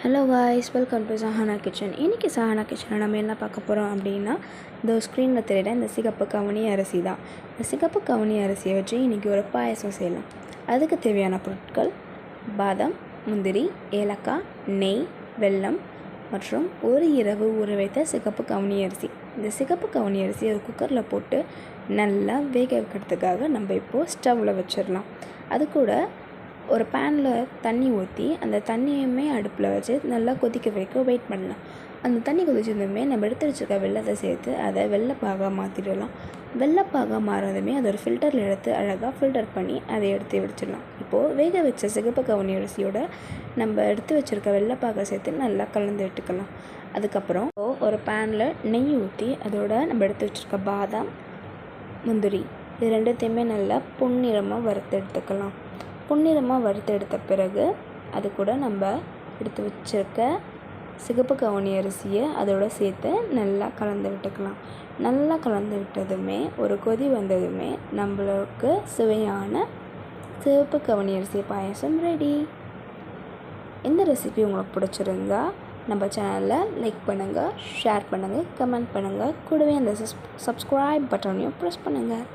Hello guys, welcome to Sahana kitchen. இன்றைக்கி சஹானா கிச்சனில் நம்ம என்ன பார்க்க போகிறோம் அப்படின்னா, இந்த ஸ்க்ரீனில் தெரியுற இந்த சிகப்பு கவுனி அரிசி தான். இந்த சிகப்பு கவுனி அரிசியை வச்சு இன்றைக்கி ஒரு பாயசம் செய்யலாம். அதுக்கு தேவையான பொருட்கள்: பாதாம், முந்திரி, ஏலக்காய், நெய், வெல்லம் மற்றும் ஒரு இரவு ஊற வைத்த சிகப்பு கவுனி அரிசி. இந்த சிகப்பு கவுனி அரிசி ஒரு குக்கரில் போட்டு நல்லா வேக வைக்கிறதுக்காக நம்ம இப்போது ஸ்டவ்வில் வச்சிடலாம். அது கூட ஒரு பேனில் தண்ணி ஊற்றி அந்த தண்ணியுமே அடுப்பில் வச்சு நல்லா கொதிக்க வைக்க வெயிட் பண்ணலாம். அந்த தண்ணி கொதிச்சதுமே நம்ம எடுத்து வச்சுருக்க வெல்லத்தை சேர்த்து அதை வெள்ளைப்பாகாக மாற்றிடலாம். வெள்ளைப்பாகாக மாறதுமே அதை ஒரு ஃபில்டரில் எடுத்து அழகாக ஃபில்டர் பண்ணி அதை எடுத்து வச்சிடலாம். இப்போது வேக வச்ச சிகப்பு கவுனி அரிசியோட நம்ம எடுத்து வச்சுருக்க வெள்ளைப்பாகை சேர்த்து நல்லா கலந்து விட்டுக்கலாம். அதுக்கப்புறம் ஒரு பேனில் நெய் ஊற்றி அதோட நம்ம எடுத்து வச்சுருக்க பாதாம், முந்திரி இது ரெண்டுத்தையுமே நல்லா பொன்னிறமாக வறுத்து எடுத்துக்கலாம். பொன்னிறமாக வறுத்து எடுத்த பிறகு அது கூட நம்ம எடுத்து வச்சுருக்க சிகப்பு கவுனி அரிசியை அதோடு சேர்த்து நல்லா கலந்து விட்டுக்கலாம். நல்லா கலந்து விட்டதுமே ஒரு கொதி வந்ததுமே நம்மளுக்கு சுவையான சிவப்பு கவுனி அரிசி பாயசம் ரெடி. இந்த ரெசிபி உங்களுக்கு பிடிச்சிருந்தா நம்ம சேனலை லைக் பண்ணுங்கள், ஷேர் பண்ணுங்கள், கமெண்ட் பண்ணுங்கள். கூடவே அந்த சப்ஸ்கிரைப் பட்டனையும் ப்ரெஸ் பண்ணுங்கள்.